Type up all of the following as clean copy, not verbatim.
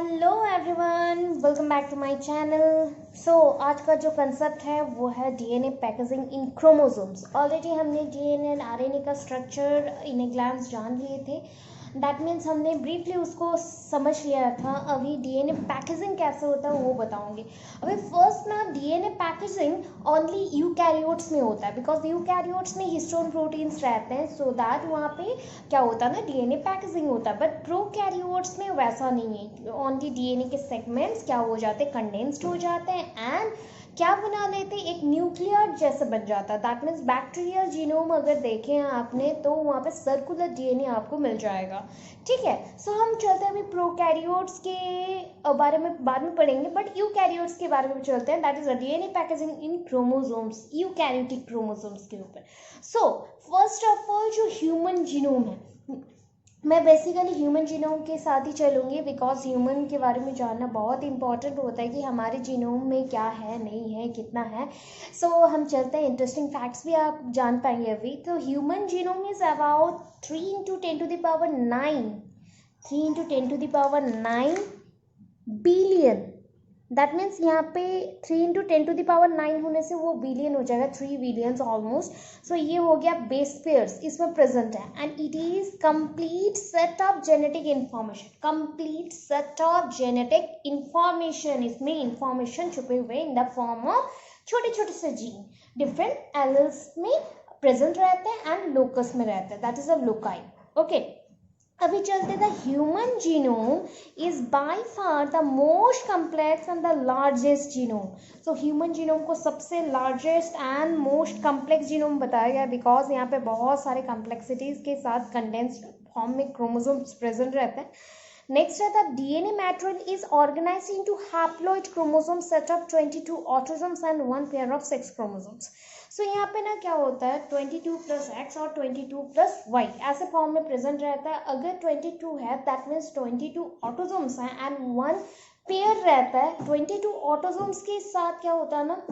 Hello everyone, welcome back to my channel. आज का जो कंसेप्ट है वो है DNA packaging in chromosomes. Already हमने डीएनए एंड आरएनए का स्ट्रक्चर इन ए ग्लैंस जान लिए थे। दैट मीन्स हमने ब्रीफली उसको समझ लिया था। अभी डीएनए पैकेजिंग कैसे होता है वो बताऊंगी। अभी फर्स्ट ना, डीएनए पैकेजिंग ओनली यूकैरियोट्स में होता है, बिकॉज यूकैरियोट्स में हिस्टोन प्रोटीन्स रहते हैं, सो दैट वहाँ पे क्या होता है ना, डीएनए पैकेजिंग होता है। बट प्रोकैरियोट्स में वैसा नहीं है। ओनली डीएनए के सेगमेंट्स क्या हो जाते हैं, कंडेंस्ड हो जाते हैं एंड क्या बना लेते, एक न्यूक्लियर जैसे बन जाता है। दैट मीन्स बैक्टीरियल जीनोम अगर देखें आपने तो वहाँ पे सर्कुलर डीएनए आपको मिल जाएगा। ठीक है, हम चलते हैं अभी प्रोकैरियोट्स के बारे में बाद में पढ़ेंगे, बट यूकैरियोट्स के बारे में चलते हैं। That is a DNA packaging in chromosomes, eukaryotic chromosomes के ऊपर। फर्स्ट ऑफ ऑल जो ह्यूमन जीनोम है, मैं बेसिकली ह्यूमन जीनोम के साथ ही चलूँगी, बिकॉज ह्यूमन के बारे में जानना बहुत इंपॉर्टेंट होता है कि हमारे जीनोम में क्या है, नहीं है, कितना है। हम चलते हैं, इंटरेस्टिंग फैक्ट्स भी आप जान पाएंगे अभी। तो human genome is about 3 × 10⁹ 3 × 10⁹ billion. That means यहाँ पे 3 × 10⁹ होने से वो बिलियन हो जाएगा, 3 बिलियंस ऑलमोस्ट। ये हो गया बेस पेयर्स इसमें प्रेजेंट है। And it is complete set of genetic information, complete set of genetic information. इसमें इंफॉर्मेशन छुपे हुए इन द फॉर्म ऑफ छोटे छोटे से जीन डिफरेंट एलिल्स में प्रेजेंट रहते हैं एंड लोकस में रहते हैं। That is a loci. Okay, अभी चलते the human genome is by far the most complex and the largest genome. Human genome को सबसे largest and most complex genome बताया गया, बिकॉज यहाँ पे बहुत सारे कम्प्लेक्सिटीज के साथ कंडेंस्ड फॉर्म में क्रोमोसोम्स प्रेजेंट रहते हैं। नेक्स्ट है the DNA matrix is organised into haploid chromosome set of 22 autosomes and 1 pair of sex chromosomes. यहाँ पे ना क्या होता है, 22 + X और 22 + Y ऐसे फॉर्म में प्रेजेंट रहता है। अगर 22 है दैट मीन्स 22 ऑटोसोम्स हैं एंड 1 पेयर रहता है। 22 ऑटोसोम्स के साथ क्या होता है ना,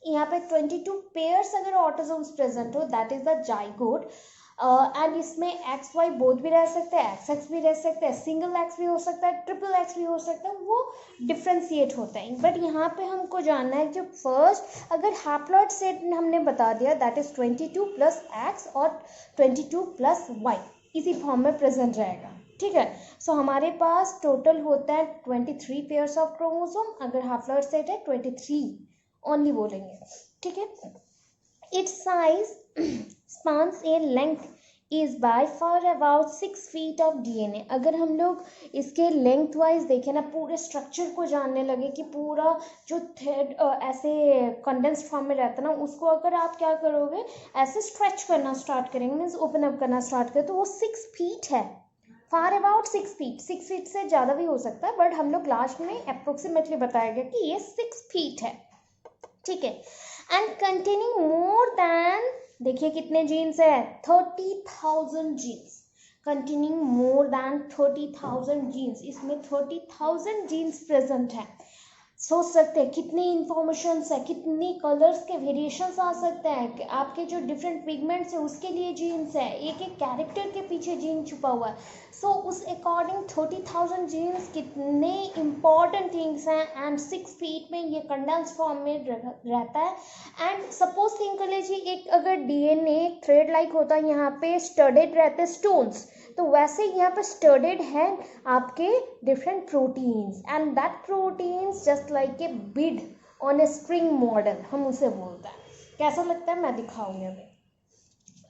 यहाँ पे 22 पेयर्स अगर ऑटोसोम्स प्रेजेंट हो that is the zygote. And इसमें एक्स वाई बोथ भी रह सकते हैं, एक्स एक्स भी रह सकते हैं, सिंगल एक्स भी हो सकता है, ट्रिपल एक्स भी हो सकता है, वो डिफ्रेंशिएट होता है। बट यहाँ पे हमको जानना है कि फर्स्ट अगर हैप्लॉइड सेट हमने बता दिया दैट इज 22 + X और 22 + Y इसी फॉर्म में प्रेजेंट रहेगा। ठीक है, हमारे पास टोटल होता है 23 पेयर्स ऑफ क्रोमोसोम। अगर हैप्लॉइड सेट है 23 ओनली बोलेंगे। ठीक है, its size spans a length is by far about 6 feet of DNA। अगर हम लोग इसके लेंथ वाइज देखें ना, पूरे स्ट्रक्चर को जानने लगे कि पूरा जो थ्रेड ऐसे कंडेंस्ड फॉर्म में रहता है ना, उसको अगर आप क्या करोगे, ऐसे स्ट्रेच करना स्टार्ट करेंगे, मीन्स ओपन अप करना स्टार्ट करें, तो वो 6 फीट है। फार अबाउट 6 फीट, 6 फीट से ज़्यादा भी हो सकता है, बट हम लोग लास्ट में अप्रोक्सीमेटली बताया गया कि ये 6 फीट है। ठीक है, एंड कंटेनिंग मोर देन, देखिए कितने जीन्स है, 30,000 genes. Containing more than 30,000 genes, इसमें 30,000 जीन्स प्रेजेंट है। सोच सकते हैं कितनी इंफॉर्मेशंस है, कितनी कलर्स के वेरिएशंस आ सकते हैं, आपके जो डिफरेंट पिगमेंट्स है उसके लिए जीन्स है, एक एक कैरेक्टर के पीछे जीन छुपा हुआ है। उस अकॉर्डिंग 30,000 जीन्स कितने इंपॉर्टेंट थिंग्स हैं। एंड 6 फीट में ये कंडेंस फॉर्म में रहता है। एंड सपोज थिंक कर लीजिए, एक अगर डीएनए थ्रेड लाइक होता है, यहाँ पे स्टडेड रहते स्टोन्स, तो वैसे यहाँ पे स्टडेड है आपके different proteins, and that proteins just like a Beed on a string model, हम उसे बोलते हैं। कैसा लगता है मैं दिखाऊंगी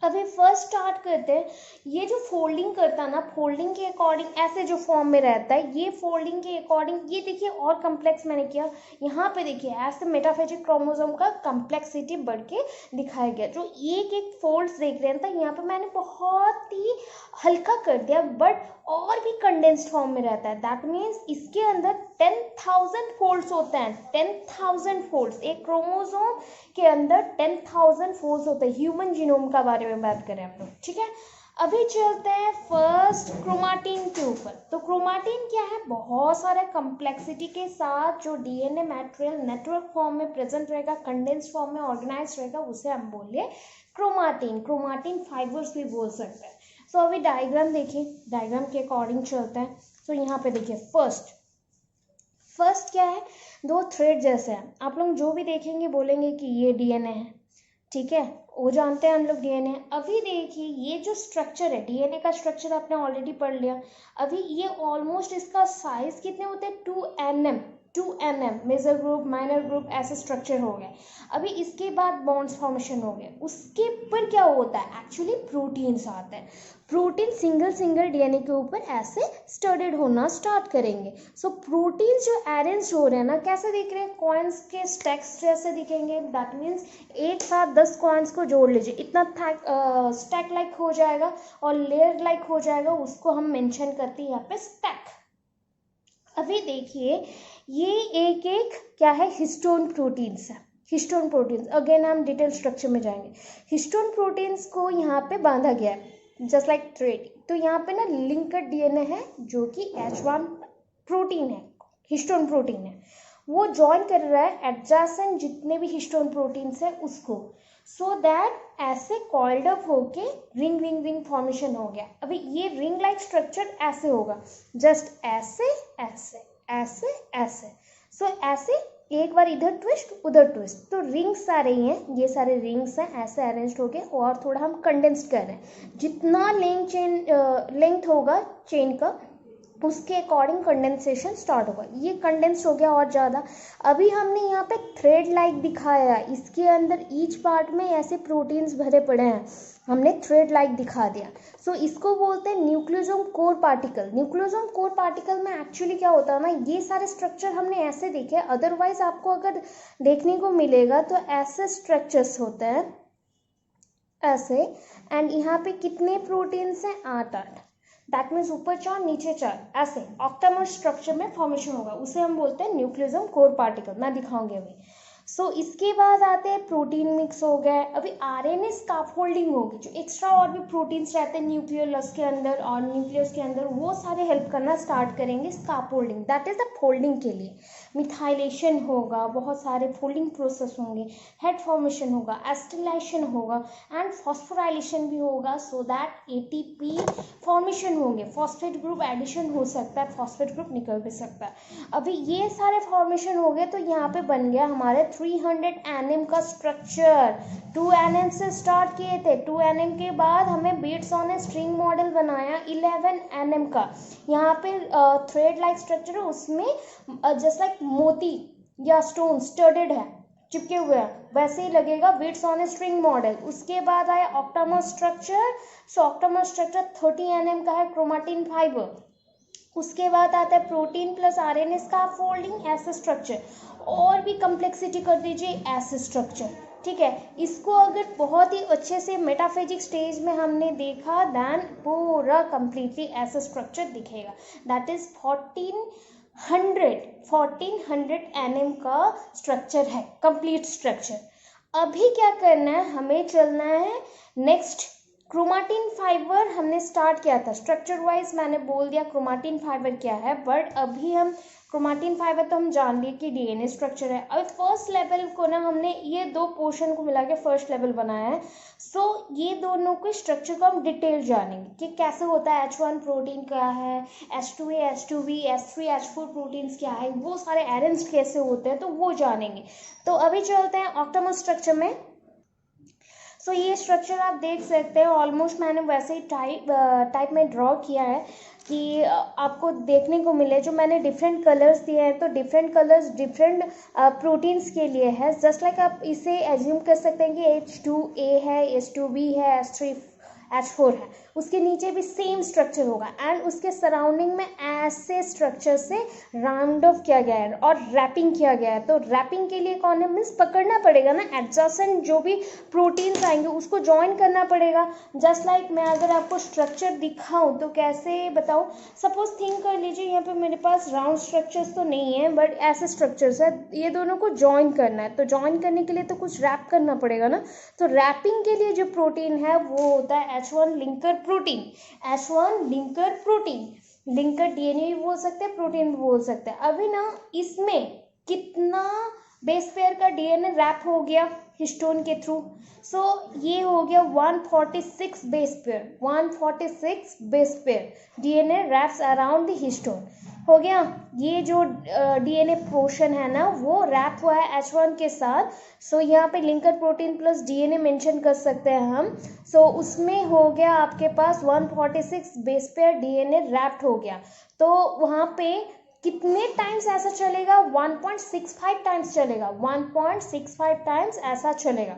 अभी फर्स्ट स्टार्ट करते हैं। ये जो फोल्डिंग करता है ना, फोल्डिंग के अकॉर्डिंग ऐसे जो फॉर्म में रहता है, ये फोल्डिंग के अकॉर्डिंग, ये देखिए और कम्प्लेक्स मैंने किया। यहाँ पे देखिए ऐसे मेटाफेजिक क्रोमोसोम का कम्प्लेक्सिटी बढ़ के दिखाया गया। जो एक एक फोल्ड्स देख रहे हैं, तो यहाँ पे मैंने बहुत ही हल्का कर दिया, बट और भी कंडेंस्ड फॉर्म में रहता है। दैट मीन्स इसके अंदर 10,000 फोल्ड्स होते हैं, 10,000 फोल्ड्स। एक क्रोमोसोम के अंदर 10,000 फोल्ड्स होते हैं। ह्यूमन जीनोम का बारे में बात करें हम लोग। ठीक है, अभी चलते हैं फर्स्ट क्रोमाटिन के ऊपर। तो क्रोमाटिन क्या है, बहुत सारे कम्प्लेक्सिटी के साथ जो डीएनए मटेरियल नेटवर्क फॉर्म में प्रेजेंट रहेगा, कंडेंस्ड फॉर्म में ऑर्गेनाइज रहेगा, उसे हम बोलिए क्रोमाटिन। क्रोमाटिन फाइबर्स भी बोल सकते हैं। अभी डायग्राम देखिए, डायग्राम के अकॉर्डिंग चलते हैं। यहाँ पे देखिए फर्स्ट फर्स्ट क्या है, दो थ्रेड जैसे हैं, आप लोग जो भी देखेंगे बोलेंगे कि ये डीएनए है, ठीक है, वो जानते हैं हम लोग डीएनए। अभी देखिए ये जो स्ट्रक्चर है, डीएनए का स्ट्रक्चर आपने ऑलरेडी पढ़ लिया। अभी ये ऑलमोस्ट इसका साइज कितने होते हैं, 2 nm major group minor group ऐसे स्ट्रक्चर हो गए। अभी इसके बाद बॉन्ड्स फॉर्मेशन हो गए, उसके ऊपर क्या होता है, एक्चुअली प्रोटीन्स आते हैं। प्रोटीन सिंगल डीएनए के ऊपर ऐसे स्टडेड होना स्टार्ट करेंगे। सो प्रोटीन्स जो अरेंज हो रहे हैं ना, कैसे दिख रहे हैं, कॉइन्स के स्टैक्स जैसे दिखेंगे। दैट मीन्स एक साथ 10 कॉइन्स को जोड़ लीजिए, इतना स्टैक लाइक हो जाएगा और लेयर लाइक हो जाएगा, उसको हम मेंशन करते हैं यहाँ पे स्टैक। अभी देखिए ये एक एक क्या है, हिस्टोन प्रोटीन्स है। हिस्टोन प्रोटीन्स अगेन हम डिटेल स्ट्रक्चर में जाएंगे। हिस्टोन प्रोटीन्स को यहाँ पे बांधा गया है जस्ट लाइक थ्रेड। तो यहाँ पे ना लिंकड डीएनए है जो कि H1 प्रोटीन है, हिस्टोन प्रोटीन है, वो ज्वाइन कर रहा है एडजेसेंट जितने भी हिस्टोन प्रोटीन्स है उसको, सो दैट ऐसे कॉल्ड अप होके रिंग फॉर्मेशन हो गया। अभी ये रिंग लाइक स्ट्रक्चर ऐसे होगा, जस्ट ऐसे ऐसे ऐसे ऐसे, सो ऐसे एक बार इधर ट्विस्ट उधर ट्विस्ट, तो रिंग्स सारे ही हैं, ये सारे रिंग्स हैं ऐसे अरेंज हो गए। और थोड़ा हम कंडेंस्ड कर रहे हैं, जितना लेंथ होगा चेन का उसके अकॉर्डिंग कंडेंसेशन स्टार्ट होगा। ये कंडेंस हो गया और ज़्यादा। अभी हमने यहाँ पे थ्रेड लाइक दिखाया है, इसके अंदर ईच पार्ट में ऐसे प्रोटीन्स भरे पड़े हैं, हमने थ्रेड लाइक दिखा दिया। सो इसको बोलते हैं nucleosome core particle. Nucleosome core particle में एक्चुअली क्या होता है ना, ये सारे स्ट्रक्चर हमने ऐसे देखे, अदरवाइज आपको अगर देखने को मिलेगा तो ऐसे स्ट्रक्चर्स होते हैं ऐसे। एंड यहाँ पे कितने प्रोटीन्स हैं, 8 दैट मीन्स ऊपर 4 नीचे 4 ऐसे ऑक्टामर स्ट्रक्चर में फॉर्मेशन होगा, उसे हम बोलते हैं न्यूक्लियोसोम कोर पार्टिकल। मैं दिखाऊंगी अभी। सो इसके बाद आते हैं प्रोटीन मिक्स हो गए। अभी आरएनए स्काफोल्डिंग होगी, जो एक्स्ट्रा और भी प्रोटीन्स रहते हैं न्यूक्लियोलस के अंदर और न्यूक्लियस के अंदर, वो सारे हेल्प करना स्टार्ट करेंगे scaffolding, that is the folding के लिए। मिथाइलेशन होगा, बहुत सारे फोल्डिंग प्रोसेस होंगे, हेड फॉर्मेशन होगा, एस्टिलाइशन होगा एंड फॉस्फोराइलेशन भी होगा, सो दैट एटीपी फॉर्मेशन होंगे, फॉस्फेट ग्रुप एडिशन हो सकता है, फॉस्फेट ग्रुप निकल भी सकता है। अभी ये सारे फॉर्मेशन हो गए, तो यहाँ पे बन गया हमारे 300 nm का स्ट्रक्चर। 2 nm से स्टार्ट किए थे, 2 nm के बाद हमें beads on a string model बनाया 11 nm का। यहाँ पे थ्रेड लाइक स्ट्रक्चर है, उसमें जस्ट लाइक मोती या स्टोन स्टडेड है, चिपके हुए हैं, वैसे ही लगेगा beads on a string model. उसके बाद आया octamer structure. So octamer structure 30 nm का है, क्रोमाटिन फाइबर। उसके बाद आता है प्रोटीन प्लस आरएनए स्काफोल्डिंग, ऐसे स्ट्रक्चर। और भी कम्प्लेक्सिटी कर दीजिए, ऐसे स्ट्रक्चर, ठीक है। इसको अगर बहुत ही अच्छे से मेटाफिजिक्स स्टेज में हमने देखा, देन पूरा कंप्लीटली ऐसा स्ट्रक्चर दिखेगा। दैट इज 1400 nm का स्ट्रक्चर है, कंप्लीट स्ट्रक्चर। अभी क्या करना है, हमें चलना है नेक्स्ट। क्रोमाटिन फाइबर हमने स्टार्ट किया था, स्ट्रक्चर वाइज मैंने बोल दिया क्रोमाटिन फाइबर क्या है, बट अभी हम क्रोमाटिन फाइबर तो हम जान लिए कि डीएनए स्ट्रक्चर है। अब फर्स्ट लेवल को ना हमने ये दो पोर्शन को मिला के फर्स्ट लेवल बनाया है। सो ये दोनों के स्ट्रक्चर को हम डिटेल जानेंगे कि कैसे होता है, H1 प्रोटीन क्या है, H2A, H2B, H3, H4 proteins क्या है, वो सारे अरेंज कैसे होते हैं, तो वो जानेंगे। तो अभी चलते हैं ऑक्टामर स्ट्रक्चर में। सो ये स्ट्रक्चर आप देख सकते हैं, ऑलमोस्ट मैंने वैसे ही टाइप में ड्रॉ किया है कि आपको देखने को मिले। जो मैंने डिफरेंट कलर्स दिए हैं, तो डिफरेंट कलर्स डिफरेंट प्रोटीन्स के लिए है। जस्ट लाइक आप इसे एज्यूम कर सकते हैं कि H2A है, H2B है, H4 है, उसके नीचे भी सेम स्ट्रक्चर होगा एंड उसके सराउंडिंग में ऐसे स्ट्रक्चर से राउंड ऑफ किया गया है और रैपिंग किया गया है। तो रैपिंग के लिए कौन है, मीन्स पकड़ना पड़ेगा ना, एडजेसेंट जो भी प्रोटीन्स आएंगे उसको ज्वाइन करना पड़ेगा। जस्ट लाइक मैं अगर आपको स्ट्रक्चर दिखाऊं तो कैसे बताऊं, सपोज थिंक कर लीजिए यहाँ पे मेरे पास राउंड स्ट्रक्चर्स तो नहीं है, बट ऐसे स्ट्रक्चर्स है, ये दोनों को ज्वाइन करना है। तो ज्वाइन करने के लिए तो कुछ रैप करना पड़ेगा ना, तो रैपिंग के लिए जो प्रोटीन है वो होता है H1 linker protein. H1 linker protein, linker DNA भी बोल सकते हैं, प्रोटीन भी बोल सकते हैं। अभी ना इसमें कितना बेस पेयर का डीएनए रैप हो गया, हिस्टोन के थ्रू। सो ये हो गया 146 base pair, 146 base pair DNA wraps around the histone हो गया। ये जो डीएनए पोर्शन है ना वो रैप हुआ है H1 के साथ। सो यहाँ पे linker protein plus DNA mention कर सकते हैं हम। सो उसमें हो गया आपके पास 146 बेस पेयर डीएनए रैप्ड हो गया। तो वहाँ पे कितने टाइम्स ऐसा चलेगा, 1.65 टाइम्स चलेगा, 1.65 टाइम्स ऐसा चलेगा।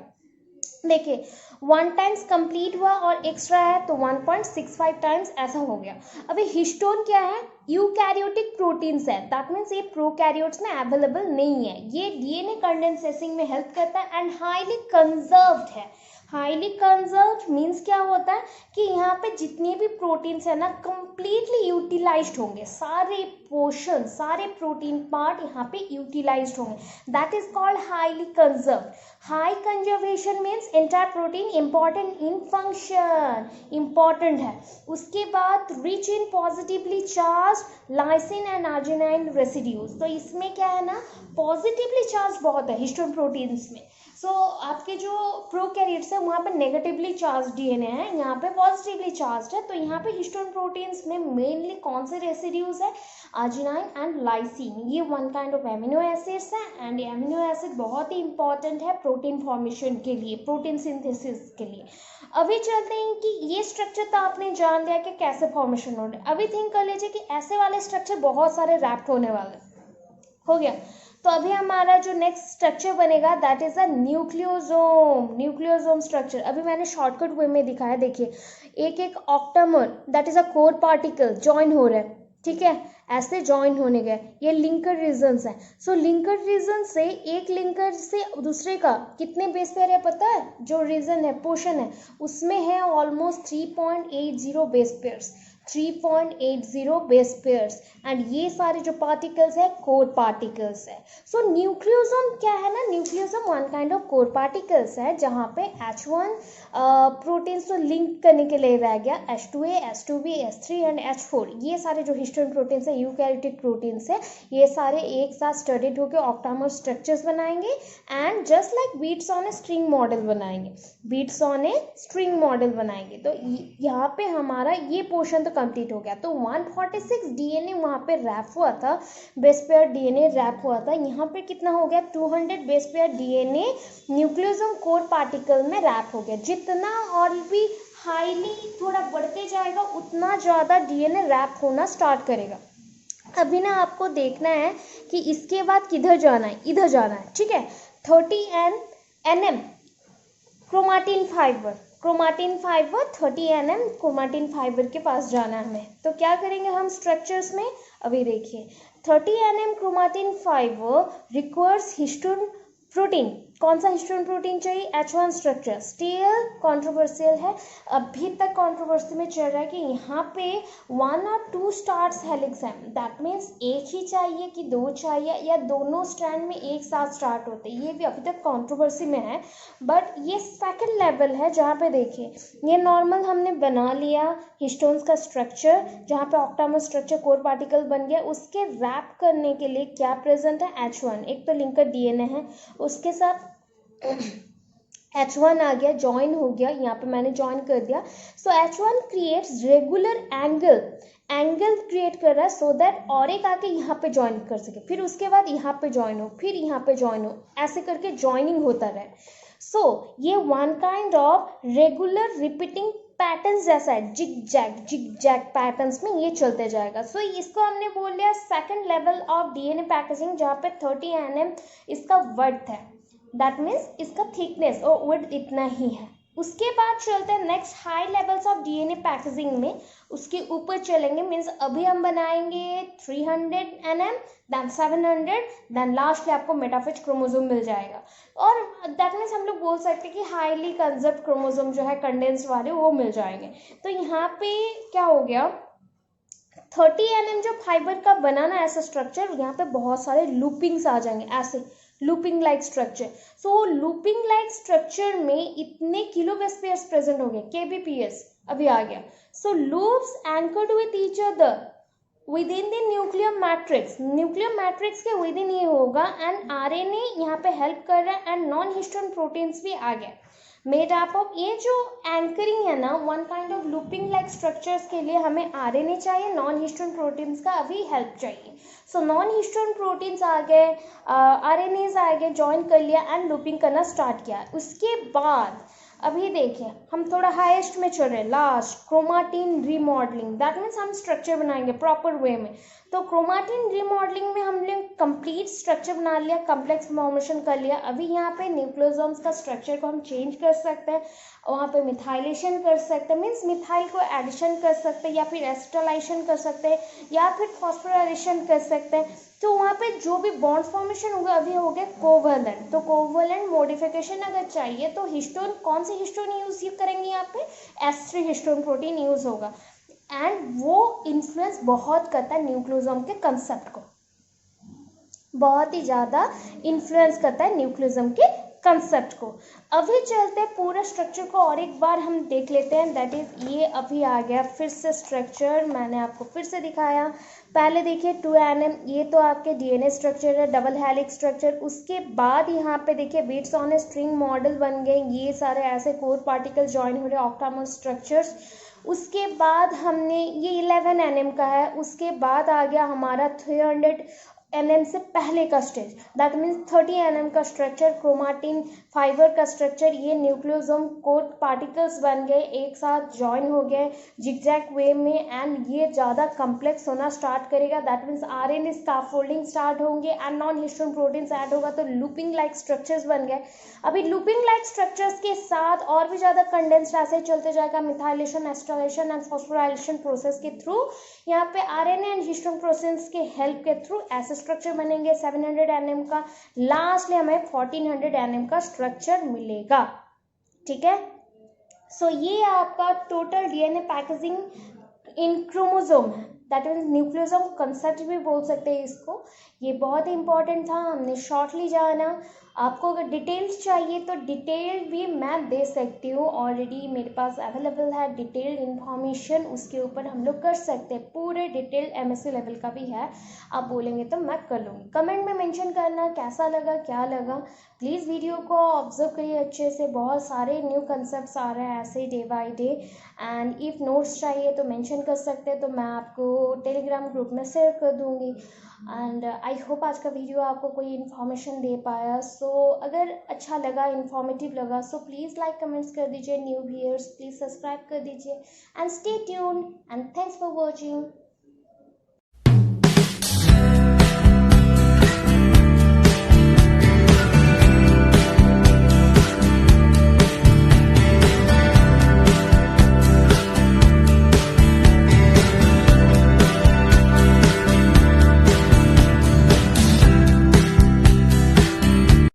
देखिए 1 टाइम्स कंप्लीट हुआ और एक्स्ट्रा है तो 1.65 टाइम्स ऐसा हो गया। अभी हिस्टोन क्या है, यूकैरियोटिक प्रोटीन्स है, दैट मीन्स ये प्रोकैरियोट्स में अवेलेबल नहीं है। ये डीएनए कंडेंसेसिंग में हेल्प करता है एंड हाईली कंजर्व्ड है। हाईली कंजर्व्ड मीन्स क्या होता है कि यहाँ पे जितने भी प्रोटीन्स है ना कंप्लीटली यूटिलाइज्ड होंगे, सारे पोर्शन सारे प्रोटीन पार्ट यहाँ पे यूटिलाइज्ड होंगे, that is called highly conserved. High conservation means entire protein important in function, important है। उसके बाद rich in positively charge lysine and arginine residues. तो इसमें क्या है ना पॉजिटिवली चार्ज बहुत है हिस्टोन प्रोटीन्स में। सो आपके जो प्रोकैरियोट्स है वहाँ पे नेगेटिवली चार्ज डीएनए है, यहाँ पे पॉजिटिवली चार्ज है। तो यहाँ पे हिस्टोन प्रोटीन्स में मेनली कौन से रेसिड्यूज है, आर्जिनाइन एंड लाइसिन। ये one kind of amino acids है एंड एमिनो एसिड बहुत ही इंपॉर्टेंट है प्रोटीन फॉर्मेशन के लिए, प्रोटीन सिंथेसिस के लिए। अभी चलते हैं कि ये स्ट्रक्चर तो आपने जान लिया कि कैसे फॉर्मेशन हो रहा है। अभी थिंक कर लीजिए कि ऐसे वाले स्ट्रक्चर बहुत सारे रैप्ट होने वाले हो गया। तो अभी हमारा जो नेक्स्ट स्ट्रक्चर बनेगा that is a nucleosome, nucleosome structure. अभी मैंने शॉर्टकट वे में दिखाया, देखिए एक एक octamer that is a core particle join हो रहा है, ठीक है, ऐसे ज्वाइन होने गए। ये लिंकर रीजन्स हैं। सो लिंकर रीजन से एक लिंकर से दूसरे का कितने बेस पेयर है पता है, जो रीजन है पोर्शन है उसमें है almost 3.80 base pairs, 3.80 base pairs and ये सारे जो पार्टिकल्स है कोर पार्टिकल्स है। सो न्यूक्लियोसोम क्या है ना, nucleosome one kind of core particles है जहाँ पे H1 प्रोटीन्स तो लिंक करने के लिए रह गया, H2A, H2B, H3 and H4 ये सारे जो हिस्टोन प्रोटीन्स है यूकैरियोटिक प्रोटीन्स है, ये सारे एक साथ स्टडीड होकर ऑक्टामर स्ट्रक्चर्स बनाएंगे and just like beads on a string model बनाएंगे, beads on a string model बनाएंगे। तो यहाँ पे हमारा ये पोर्शन तो कंप्लीट हो गया। तो 146 डीएनए वहाँ पे रैप हुआ था, बेस पेयर डीएनए रैप हुआ था। यहाँ पे कितना हो गया 200 base pair DNA nucleosome core particle में रैप हो गया। जितना और भी हाईली थोड़ा बढ़ते जाएगा उतना ज़्यादा डीएनए रैप होना स्टार्ट करेगा। अभी ना आपको देखना है कि इसके बाद किधर जाना है, इधर जाना है, ठीक है। 30 nm chromatin fibre, chromatin fibre 30 nm chromatin fibre के पास जाना है हमें। तो क्या करेंगे हम स्ट्रक्चर्स में, अभी देखिए 30 nm chromatin fibre requires histone protein. कौन सा हिस्टोन प्रोटीन चाहिए, H1 स्ट्रक्चर। स्टिल कंट्रोवर्शियल है, अभी तक कंट्रोवर्सी में चल रहा है कि यहाँ पे 1 और 2 स्टार्ट्स हेलिक्स हैं, दैट मीन्स एक ही चाहिए कि 2 चाहिए या दोनों स्ट्रैंड में एक साथ स्टार्ट होते हैं, ये भी अभी तक कंट्रोवर्सी में है। बट ये सेकंड लेवल है जहाँ पे देखिए ये नॉर्मल हमने बना लिया हिस्टोन्स का स्ट्रक्चर जहाँ पे ऑक्टामर स्ट्रक्चर कोर पार्टिकल बन गया। उसके रैप करने के लिए क्या प्रेजेंट है, H1, एक तो लिंकर डीएनए है, उसके साथ H1 आ गया, ज्वाइन हो गया, यहाँ पे मैंने ज्वाइन कर दिया। सो H1 creates regular angle create कर रहा है सो दैट और एक आके यहाँ पे ज्वाइन कर सके, फिर उसके बाद यहाँ पे ज्वाइन हो, फिर यहाँ पे ज्वाइन हो, ऐसे करके ज्वाइनिंग होता रहे। सो ये one kind of regular repeating patterns जैसा है, जिग जैग पैटर्न्स में ये चलते जाएगा। सो इसको हमने बोल लिया second level of DNA packaging जहाँ पे 30 nm इसका वर्थ है, दैट मीन्स इसका थिकनेस और विड्थ इतना ही है। उसके बाद चलते हैं next high levels of DNA packaging में, उसके ऊपर चलेंगे। मीन्स अभी हम बनाएंगे 300 nm, दैन 700, दैन लास्टली आपको मेटाफेज क्रोमोसोम मिल जाएगा। और दैट मीन्स हम लोग बोल सकते हैं कि हाईली कंजर्व्ड क्रोमोसोम जो है कंडेंस्ड वाले वो मिल जाएंगे। तो यहाँ पे क्या हो गया 30 nm जो फाइबर का बनाना ऐसा स्ट्रक्चर, यहाँ पे बहुत सारे लूपिंग्स आ जाएंगे, ऐसे लूपिंग लाइक स्ट्रक्चर। सो लूपिंग लाइक स्ट्रक्चर में इतने किलो बेस पेयर्स प्रेजेंट हो गए, kbps अभी आ गया। So loops anchored with each other within the nuclear matrix के विदिन ये होगा एंड आरएनए यहाँ पे हेल्प कर रहा है एंड नॉन हिस्टोन प्रोटीन्स भी आ गए मेड अप ऑफ। ये जो एंकरिंग है ना one kind of looping like structures के लिए हमें आरएनए चाहिए, नॉन हिस्टोन प्रोटीन्स का अभी हेल्प चाहिए। सो नॉन हिस्टोन प्रोटीन्स आ गए, आरएनएज आ गए, ज्वाइन कर लिया एंड लूपिंग करना स्टार्ट किया। उसके बाद अभी देखिए हम थोड़ा हाईएस्ट में चल रहे हैं, last chromatin remodelling, that means हम स्ट्रक्चर बनाएंगे प्रॉपर वे में। तो क्रोमाटिन रीमॉडलिंग में हमने कंप्लीट स्ट्रक्चर बना लिया, कम्प्लेक्स फॉर्मेशन कर लिया। अभी यहाँ पे न्यूक्लियोसोम्स का स्ट्रक्चर को हम चेंज कर सकते हैं, वहाँ पे मिथाइलेशन कर सकते हैं, मीन्स मिथाइल को एडिशन कर सकते हैं या फिर एसिटाइलेशन कर सकते हैं या फिर फॉस्फोराइलेशन कर सकते हैं। तो वहाँ पे जो भी बॉन्ड फॉर्मेशन होगा अभी हो गया कोवलेंट। तो कोवलेंट मॉडिफिकेशन अगर चाहिए तो हिस्टोन, कौन से हिस्टोन यूज करेंगे यहाँ पे, S3 हिस्टोन प्रोटीन यूज होगा एंड वो इन्फ्लुएंस बहुत करता है न्यूक्लियोसोम के कंसेप्ट को, बहुत ही ज़्यादा इन्फ्लुएंस करता है न्यूक्लियोसोम के कंसेप्ट को। अभी चलते पूरा स्ट्रक्चर को और एक बार हम देख लेते हैं, दैट इज ये अभी आ गया फिर से स्ट्रक्चर, मैंने आपको फिर से दिखाया। पहले देखिए 2NM, ये तो आपके डीएनए स्ट्रक्चर है, डबल हेलिक्स स्ट्रक्चर। उसके बाद यहाँ पे देखिए beads on a string model बन गए, ये सारे ऐसे कोर पार्टिकल ज्वाइन हो रहे ऑक्टामर स्ट्रक्चर्स। उसके बाद हमने ये 11NM का है, उसके बाद आ गया हमारा 300NM से पहले का स्टेज, दैट मीन्स 30NM का स्ट्रक्चर, क्रोमाटिन फाइबर का स्ट्रक्चर। ये न्यूक्लियोसोम कोर पार्टिकल्स बन गए, एक साथ ज्वाइन हो गए जिगजैग वे में एंड ये ज़्यादा कम्प्लेक्स होना स्टार्ट करेगा, that means RNA scaffolding start होंगे and non histone proteins add होगा, तो लूपिंग लाइक स्ट्रक्चर्स बन गए। अभी लूपिंग लाइक स्ट्रक्चर्स के साथ और भी ज़्यादा कंडेंस्ड ऐसे चलते जाएगा, methylation, acetylation and phosphorylation process के थ्रू, यहाँ पे आरएनए एंड हिस्टोन प्रोसेस के हेल्प के थ्रू ऐसे स्ट्रक्चर बनेंगे 700NM का। लास्टली हमें 1400NM का स्ट्रक्चर मिलेगा, ठीक है। सो ये आपका टोटल डीएनए पैकेजिंग इन क्रोमोसोम है, दैट मीन्स न्यूक्लियोसोम कंसेप्ट भी बोल सकते हैं इसको। ये बहुत ही इंपॉर्टेंट था, हमने शॉर्टली जाना। आपको अगर डिटेल्स चाहिए तो डिटेल भी मैं दे सकती हूँ, ऑलरेडी मेरे पास अवेलेबल है डिटेल्ड इन्फॉर्मेशन, उसके ऊपर हम लोग कर सकते हैं। पूरे डिटेल MSc लेवल का भी है, आप बोलेंगे तो मैं कर लूँगी। कमेंट में मेंशन करना कैसा लगा, क्या लगा। प्लीज़ वीडियो को ऑब्जर्व करिए अच्छे से, बहुत सारे न्यू कंसेप्ट्स आ रहे हैं ऐसे day by day. And if notes चाहिए तो मेंशन कर सकते हैं, तो मैं आपको टेलीग्राम ग्रुप में शेयर कर दूँगी। एंड आई होप आज का वीडियो आपको कोई इन्फॉर्मेशन दे पाया। सो अगर अच्छा लगा, इन्फॉर्मेटिव लगा, सो प्लीज़ लाइक कमेंट्स कर दीजिए। न्यू व्यूअर्स प्लीज़ सब्सक्राइब कर दीजिए and stay tuned and thanks for watching.